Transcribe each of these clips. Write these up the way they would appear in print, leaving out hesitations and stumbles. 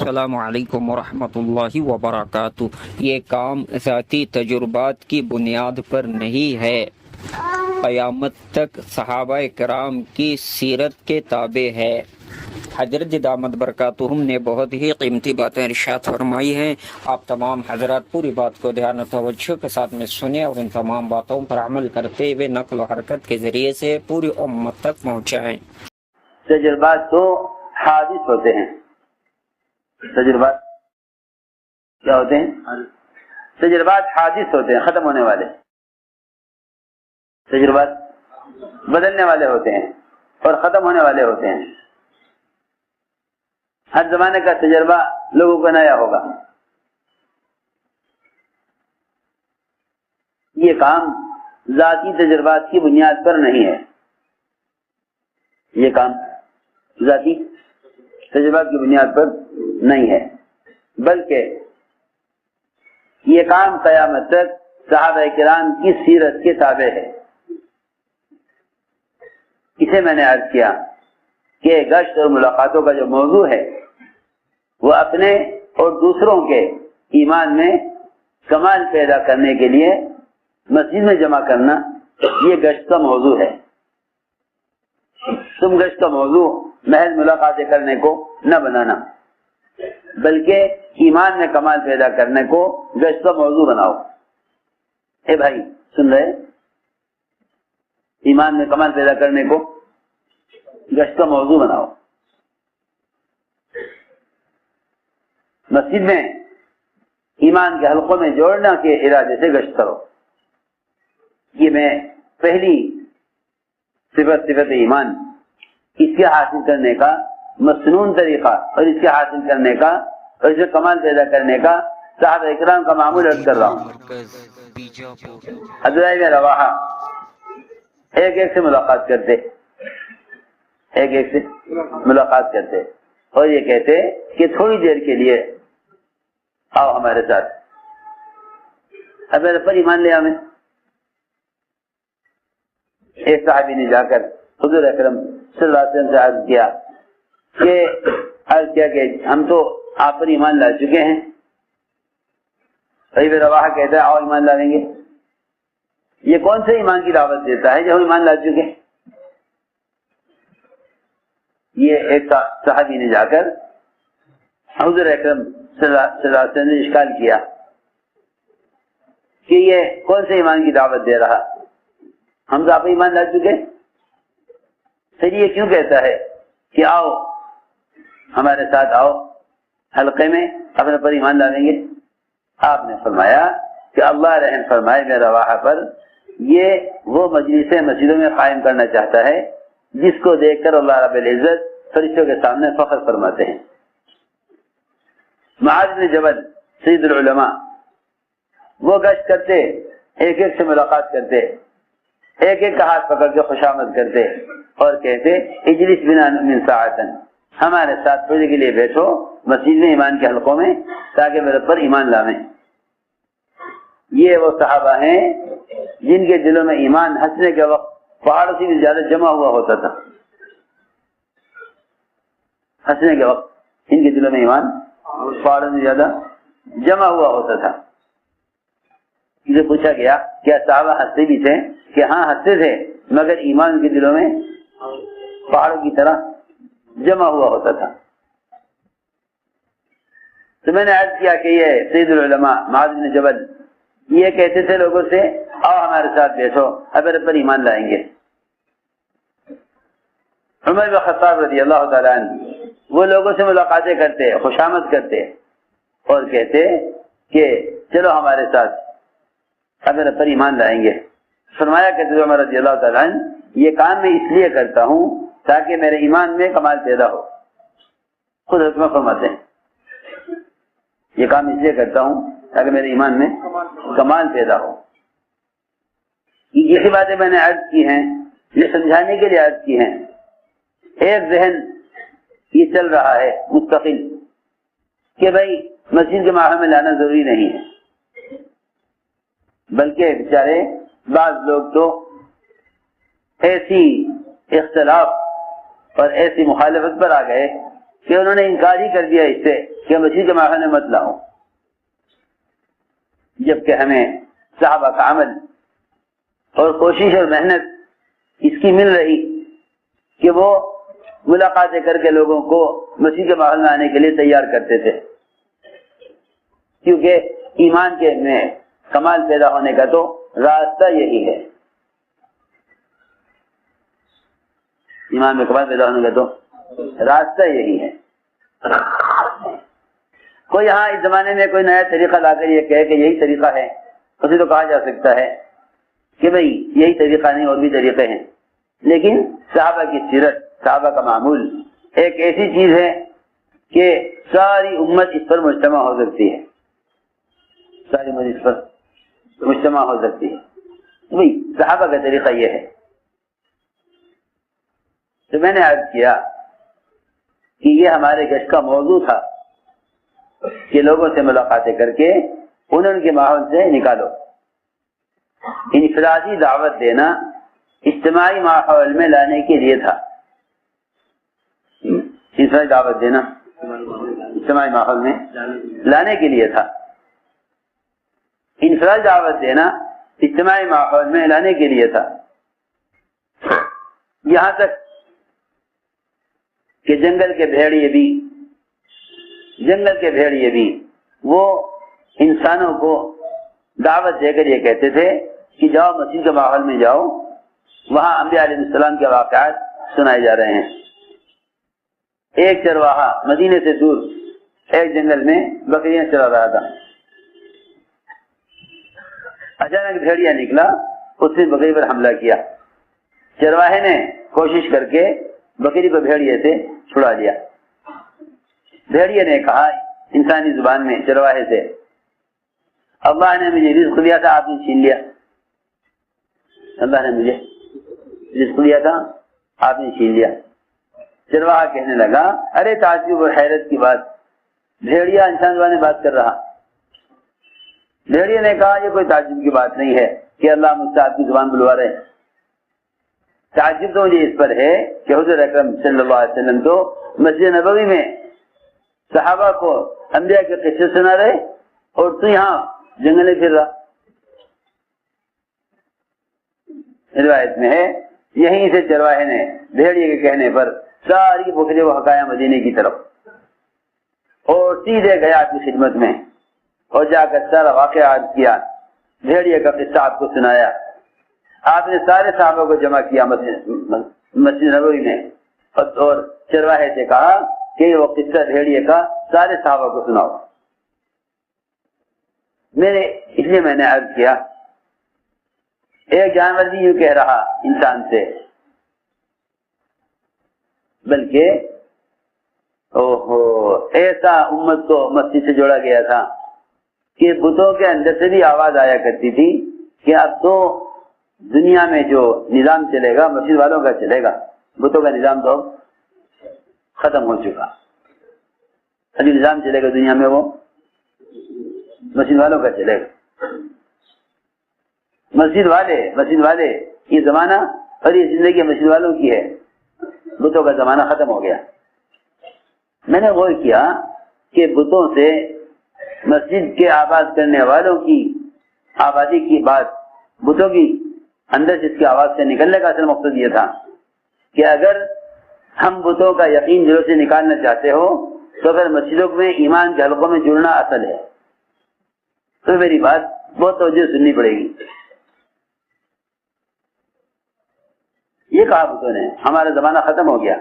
السلام علیکم ورحمۃ اللہ وبرکاتہ۔ یہ کام ذاتی تجربات کی بنیاد پر نہیں ہے، قیامت تک صحابہ کرام کی سیرت کے تابع ہے۔ حضرت دامت برکاتہم نے بہت ہی قیمتی باتیں ارشاد فرمائی ہیں۔ آپ تمام حضرات پوری بات کو دھیان و توجہ کے ساتھ میں سنیں اور ان تمام باتوں پر عمل کرتے ہوئے نقل و حرکت کے ذریعے سے پوری امت تک پہنچائیں۔ تجربات تو حادث ہوتے ہیں۔ تجربات کیا ہوتے ہیں؟ تجربات حادث ہوتے ہیں، ختم ہونے والے۔ تجربات بدلنے والے ہوتے ہیں اور ختم ہونے والے ہوتے ہیں۔ ہر زمانے کا تجربہ لوگوں کو نیا ہوگا۔ یہ کام ذاتی تجربات کی بنیاد پر نہیں ہے۔ یہ کام ذاتی تجربات کی بنیاد پر نہیں ہے، بلکہ یہ کام قیامت تک صحابہ کرام کی سیرت کے تابع ہے۔ اسے میں نے عرض کیا کہ گشت اور ملاقاتوں کا جو موضوع ہے وہ اپنے اور دوسروں کے ایمان میں کمال پیدا کرنے کے لیے مسجد میں جمع کرنا، یہ گشت کا موضوع ہے۔ تم گشت کا موضوع محض ملاقاتیں کرنے کو نہ بنانا، بلکہ ایمان میں کمال پیدا کرنے کو گشت کا موضوع بناؤ۔ اے بھائی سن رہے؟ ایمان میں کمال پیدا کرنے کو گشت کا موضوع بناؤ۔ مسجد میں ایمان کے حلقوں میں جوڑنا کے ارادے سے گشت کرو۔ یہ میں پہلی صفت ایمان، اس کے حاصل کرنے کا مسنون طریقہ اور اس کے حاصل کرنے کا اور اسے کمال پیدا کرنے کا صحابہ اکرام کا معمول عرض کر رہا ہوں۔ عبداللہ بن رواحہ ایک سے ملاقات کرتے، ایک سے ملاقات کرتے اور یہ کہتے کہ تھوڑی دیر کے لیے آؤ ہمارے ساتھ، اب میرے پر ایمان لے ہمیں۔ ایک صحابی نے جا کر حضور اکرم صلی اللہ علیہ وسلم سے عرض کیا کہ ہم تو آپ پر ایمان لا چکے ہیں۔ ابن رواحہ کہتا ہے آؤ ایمان لا لیں گے۔ یہ کون سے ایمان کی دعوت دیتا ہے جو ہم ایمان لا چکے ہیں؟ یہ ایک صحابی نے جا کر حضور اکرم صلی اللہ علیہ وسلم نے اشکال کیا کہ یہ کون سے ایمان کی دعوت دے رہا، ہم تو آپ ایمان لا چکے۔ پھر یہ کیوں کہتا ہے کہ آؤ ہمارے ساتھ آؤ حلقے میں اپنے پر ایمان لا لیں گے؟ آپ نے فرمایا کہ اللہ رحم فرمائے میرا رواحہ پر، یہ وہ مجلسیں مسجدوں میں قائم کرنا چاہتا ہے جس کو دیکھ کر اللہ رب العزت فرشتوں کے سامنے فخر فرماتے ہیں۔ معاذ بن جبل سید العلماء وہ گشت کرتے، ایک سے ملاقات کرتے، ایک کا ہاتھ پکڑ کے خوشامد کرتے اور کہتے اجلس بنا من ساعتن، ہمارے ساتھ تھوڑی کے لیے بیٹھو مسجد میں ایمان کے حلقوں میں تاکہ میرے پر ایمان لائیں۔ یہ وہ صحابہ ہیں جن کے دلوں میں ایمان ہنسنے کے وقت پہاڑوں سے بھی زیادہ جمع ہوا ہوتا تھا۔ ہنسنے کے وقت ان کے دلوں میں ایمان پہاڑوں سے زیادہ جمع ہوا ہوتا تھا۔ اسے پوچھا گیا کیا صحابہ ہنستے بھی تھے؟ کہ ہاں ہنستے تھے، مگر ایمان کے دلوں میں پہاڑوں کی طرح جمع ہوا ہوتا تھا۔ تو میں نے عرض کیا کہ یہ سید العلماء معاذ بن جبل یہ کہتے تھے لوگوں سے آؤ ہمارے ساتھ بیٹھو اب میرے پر ایمان لائیں گے۔ عمر بن خطاب رضی اللہ تعالیٰ عنہ وہ لوگوں سے ملاقاتیں کرتے، خوشامد کرتے اور کہتے کہ چلو ہمارے ساتھ اب میرے پر ایمان لائیں گے۔ فرمایا کہ عمر رضی اللہ تعالیٰ عنہ یہ کام میں اس لیے کرتا ہوں تاکہ میرے ایمان میں کمال پیدا ہو۔ خود حکمہ فرماتے ہیں یہ کام اس لیے کرتا ہوں تاکہ میرے ایمان میں کمال پیدا ہو۔ یہ باتیں میں نے عرض کی ہیں، یہ سمجھانے کے لیے عرض کی ہیں۔ ایک ذہن یہ چل رہا ہے مستقل کہ بھائی مسجد کے ماحول میں لانا ضروری نہیں ہے، بلکہ بیچارے بعض لوگ تو ایسی اختلاف اور ایسی مخالفت پر آ گئے کہ انہوں نے انکار ہی کر دیا اس سے کہ مسجد کے ماحول میں مت لاؤ، جبکہ ہمیں صحابہ کا عمل اور کوشش اور محنت اس کی مل رہی کہ وہ ملاقاتیں کر کے لوگوں کو مسجد کے ماحول میں آنے کے لیے تیار کرتے تھے، کیونکہ ایمان کے میں کمال پیدا ہونے کا تو راستہ یہی ہے، ایمان میں کمال پیدا ہونے کا تو راستہ یہی ہے۔ کوئی یہاں اس زمانے میں کوئی نیا طریقہ لا کر یہ کہے کہ یہی طریقہ ہے، اسے تو کہا جا سکتا ہے کہ بھئی یہی طریقہ نہیں، اور بھی طریقے ہیں، لیکن صحابہ کی سیرت، صحابہ کا معمول ایک ایسی چیز ہے کہ ساری امت اس پر مجتمع ہو سکتی ہے، ساری امت اس پر مجتمع ہو سکتی ہے، بھئی صحابہ کا طریقہ یہ ہے۔ تو میں نے عرض کیا کہ یہ ہمارے گشت کا موضوع تھا کہ لوگوں سے ملاقاتیں کر کے انہوں کے ماحول سے نکالو۔ انفرادی دعوت دینا اجتماعی ماحول میں لانے کے لیے تھا، انفرادی دعوت دینا اجتماعی ماحول میں لانے کے لیے تھا، انفرادی دعوت دینا اجتماعی ماحول میں لانے کے لیے تھا، یہاں تک کہ جنگل کے بھیڑیے بھی وہ انسانوں کو دعوت دے کر یہ کہتے تھے کہ جاؤ مسجد کے ماحول میں جاؤ، وہاں انبیاء علیہ السلام کے واقعات سنائے جا رہے ہیں۔ ایک چرواہا مدینے سے دور ایک جنگل میں بکریاں چرا رہا تھا، اچانک بھیڑیا نکلا، اس نے بکری پر حملہ کیا، چرواہے نے کوشش کر کے بکری کو بھیڑیے سے چھڑا لیا۔ بھیڑیے نے کہا انسانی زبان میں چرواہے سے، اللہ نے مجھے رزق دیا تھا، آپ نے چھین لیا، اللہ نے مجھے رزق دیا تھا، آپ نے چھین لیا۔ چرواہا کہنے لگا ارے تعجب اور حیرت کی بات، بھیڑیا انسان زبان میں بات کر رہا۔ بھیڑیے نے کہا یہ کوئی تعجب کی بات نہیں ہے کہ اللہ مجھ سے آپ کی زبان بلوا رہے ہیں، تعجب تو مجھے اس پر ہے کہ حضور اکرم صلی اللہ علیہ وسلم تو مسجد نبوی میں صحابہ کو انبیاء کے قصے سنا رہے اور تو یہاں جنگل میں پھر رہا۔ روایت میں ہے یہیں سے چرواہے نے بھیڑیے کے کہنے پر ساری بکریوں کو ہکایا مدینے کی طرف اور سیدھے گیا آپ کی خدمت میں اور جا کر سارا واقعہ عرض کیا، بھیڑیے کا قصہ آپ کو سنایا۔ آپ نے سارے صحابہ کو جمع کیا مسجد نبوی میں اور چرواہے سے کہا کہ وہ قصہ بھیڑیے کا سارے صحابہ کو سناؤ۔ اس لیے میں نے عرض کیا ایک جانور بھی یوں کہہ رہا انسان سے، بلکہ ایسا امت کو مسجد سے جوڑا گیا تھا کہ بتوں کے اندر سے بھی آواز آیا کرتی تھی کہ اب تو دنیا میں جو نظام چلے گا مسجد والوں کا چلے گا، بتوں کا نظام تو ختم ہو چکا، ابھی نظام چلے گا دنیا میں وہ مسجد والوں کا چلے گا۔ مسجد والے یہ زمانہ اور یہ زندگی مسجد والوں کی ہے، بتوں کا زمانہ ختم ہو گیا۔ میں نے غور کیا کہ بتوں سے مسجد کے آباد کرنے والوں کی آبادی کی بات، بتوں کی اندر جس کی آواز سے نکلنے کا اصل مقصد یہ تھا کہ اگر ہم بتوں کا یقین دلوں سے نکالنا چاہتے ہو تو پھر مسجدوں میں ایمان کے حلقوں میں جڑنا اصل ہے۔ تو میری بات بہت توجہ سننی پڑے گی۔ یہ کہا بتوں نے ہمارا زمانہ ختم ہو گیا،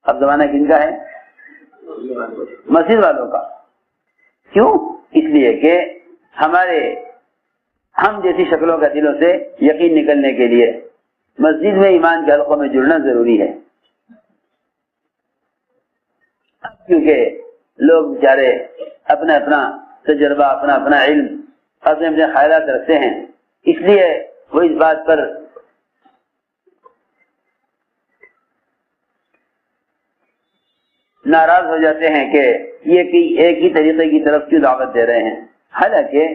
اب زمانہ کن کا ہے؟ مسجد والوں کا۔ کیوں؟ اس لیے کہ ہم جیسی شکلوں کا دلوں سے یقین نکلنے کے لیے مسجد میں ایمان کے حلقوں میں جڑنا ضروری ہے، کیونکہ لوگ بیچارے اپنا اپنا تجربہ، اپنا اپنا علم، اپنے اپنے خیالات رکھتے ہیں، اس لیے وہ اس بات پر ناراض ہو جاتے ہیں کہ یہ ایک ہی طریقے کی طرف کیوں دعوت دے رہے ہیں۔ حالانکہ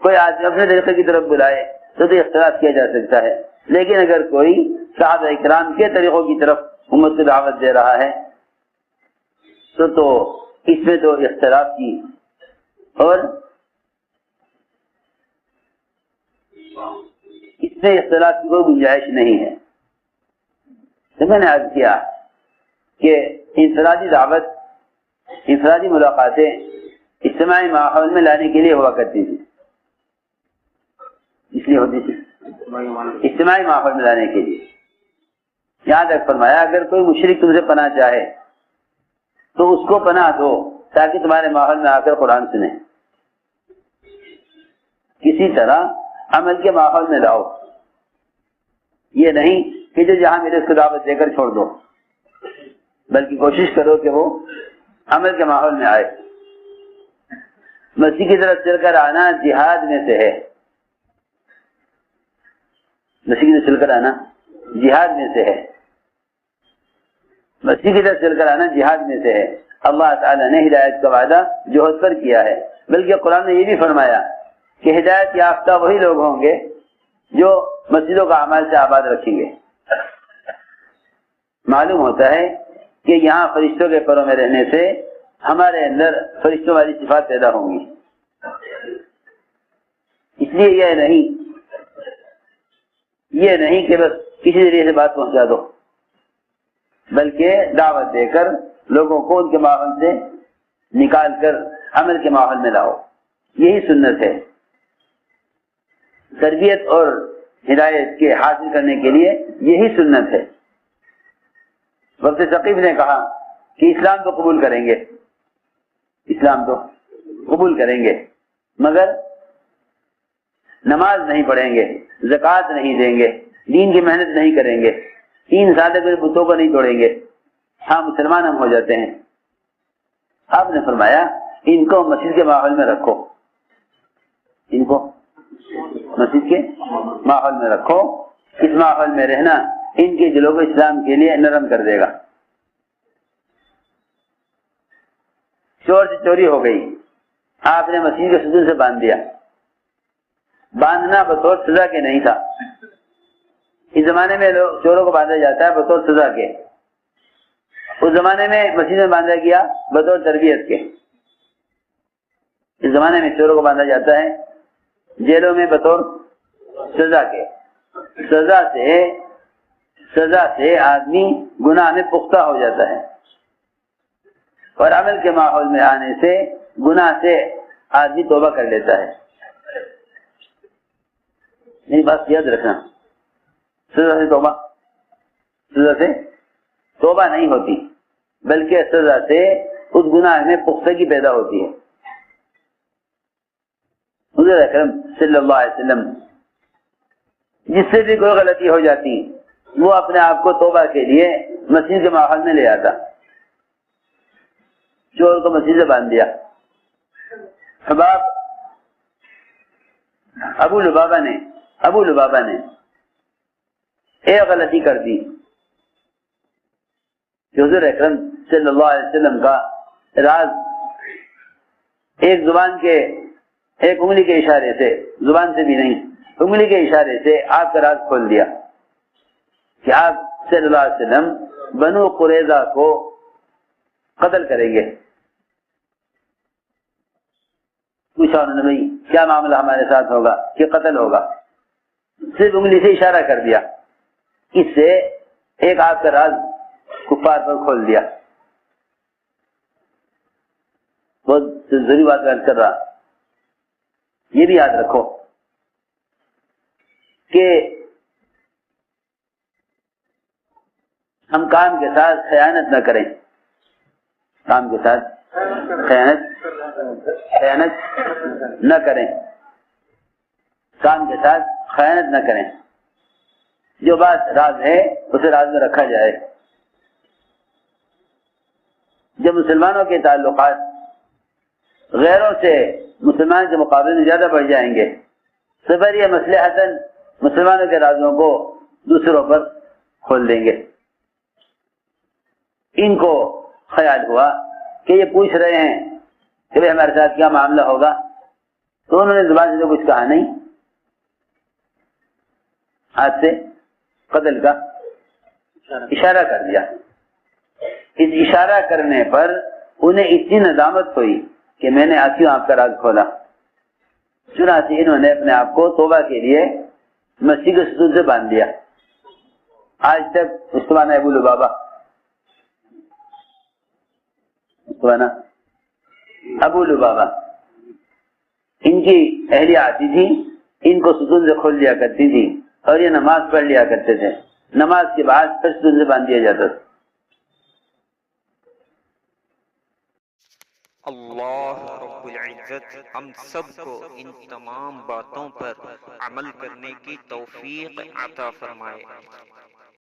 کوئی آدمی اپنے طریقے کی طرف بلائے تو اختلاف کیا جا سکتا ہے، لیکن اگر کوئی صحابہ اکرام کے طریقوں کی طرف امت کو دعوت دے رہا ہے تو اس میں تو اختلاف کی اور اس میں اختلاف کی کوئی گنجائش نہیں ہے. تو میں نے عرض کیا کہ انفرادی دعوت، انفرادی ملاقاتیں اجتماعی ماحول میں لانے کے لیے ہوا کرتی تھی. اس لیے ہوتی تھی اجتماعی ماحول میں لانے کے لیے. یہاں تک فرمایا اگر کوئی مشرک تم سے پناہ چاہے تو اس کو پناہ دو تاکہ تمہارے ماحول میں آ کر قرآن سنے. کسی طرح عمل کے ماحول میں لاؤ، یہ نہیں کہ جو جہاں میرے اس کو دعوت دے کر چھوڑ دو، بلکہ کوشش کرو کہ وہ عمل کے ماحول میں آئے. مسیح کی طرف چل کر آنا جہاد میں سے ہے، مسیح کی طرف چل کر آنا جہاد میں سے ہے، مسیح کی طرف چل کر آنا جہاد میں سے ہے. اللہ تعالیٰ نے ہدایت کا وعدہ جوہد پر کیا ہے، بلکہ قرآن نے یہ بھی فرمایا کہ ہدایت یافتہ وہی لوگ ہوں گے جو مسجدوں کا اعمال سے آباد رکھیں گے. معلوم ہوتا ہے کہ یہاں فرشتوں کے پروں میں رہنے سے ہمارے اندر فرشتوں والی صفات پیدا ہوں گی. اس لیے یہ نہیں کہ بس کسی ذریعے سے بات پہنچا دو، بلکہ دعوت دے کر لوگوں کو ان کے ماحول سے نکال کر عمل کے ماحول میں لاؤ. یہی سنت ہے. تربیت اور ہدایت کے حاصل کرنے کے لیے یہی سنت ہے. وقت ثقیف نے کہا کہ اسلام تو قبول کریں گے، اسلام تو قبول کریں گے، مگر نماز نہیں پڑھیں گے، زکوٰۃ نہیں دیں گے، دین کی محنت نہیں کریں گے، 3 سال تک بتوں کو نہیں توڑیں گے. ہاں مسلمان ہم ہو جاتے ہیں. آپ نے فرمایا ان کو مسجد کے ماحول میں رکھو، ان کو مسجد کے ماحول میں رکھو. اس ماحول میں رہنا ان کے دلوں کو اسلام کے لیے نرم کر دے گا. چور سے چوری ہو گئی، آپ نے مسجد کے ستون سے باندھ دیا. باندھنا بطور سزا کے نہیں تھا. اس زمانے میں چوروں کو باندھا جاتا ہے بطور سزا کے، اس زمانے میں مسجد میں باندھا گیا بطور تربیت کے. اس زمانے میں چوروں کو باندھا جاتا ہے جیلوں میں بطور سزا کے. سزا سے آدمی گناہ میں پختہ ہو جاتا ہے، اور عمل کے ماحول میں آنے سے گناہ سے آدمی توبہ کر لیتا ہے. میری بات یاد رکھنا، سزا سے توبہ نہیں ہوتی، بلکہ سزا سے اس گناہ میں پختگی پیدا ہوتی ہے. حضور اکرم صلی اللہ علیہ وسلم جس سے بھی کوئی غلطی ہو جاتی وہ اپنے آپ کو توبہ کے لیے مسجد کے ماحول میں لے آتا. چور کو مسجد سے باندھ دیا. حباب ابو لبابہ نے ایک غلطی کر دی کہ حضور اکرم صلی اللہ علیہ وسلم کا راز ایک زبان کے ایک انگلی کے اشارے سے، زبان سے بھی نہیں، انگلی کے اشارے سے آپ کا راز کھول دیا کہ آپ صلی اللہ علیہ وسلم بنو قریظہ کو قتل کریں گے. پوچھا انہوں نے بھائی کیا معاملہ ہمارے ساتھ ہوگا کہ قتل ہوگا؟ صرف انگلی سے اشارہ کر دیا. اس سے ایک آپ کا راز کفار پر کھول دیا. بہت ضروری بات یاد کر رہا، یہ بھی یاد رکھو کہ ہم کام کے ساتھ خیانت نہ کریں. کام کے ساتھ خیانت نہ کریں. کام کے ساتھ خیانت نہ کریں. جو بات راز ہے اسے راز میں رکھا جائے. جب مسلمانوں کے تعلقات غیروں سے مسلمان کے مقابلے میں زیادہ بڑھ جائیں گے تو پھر یہ مصلحتاً مسلمانوں کے رازوں کو دوسروں پر کھول دیں گے. ان کو خیال ہوا کہ یہ پوچھ رہے ہیں کہ بھائی ہمارے ساتھ کیا معاملہ ہوگا، تو انہوں نے زبان سے تو کچھ کہا نہیں، ہاتھ سے قتل کا اشارہ کر دیا. اس اشارہ کرنے پر انہیں اتنی ندامت ہوئی کہ میں نے کیوں آپ کا راز کھولا. چنانچہ انہوں نے اپنے آپ کو توبہ کے لیے مسیح کے ستون سے باندھ دیا. آج تک استوانہ ابو لبابہ، استوانہ ابو لبابہ، ان کی اہلیہ آتی تھی، ان کو ستون سے کھول دیا کرتی تھی اور یہ نماز پڑھ لیا کرتے تھے. نماز کے بعد پھر ستون سے باندھ دیا جاتا تھا. اللہ رب العزت ہم سب کو ان تمام باتوں پر عمل کرنے کی توفیق عطا فرمائے.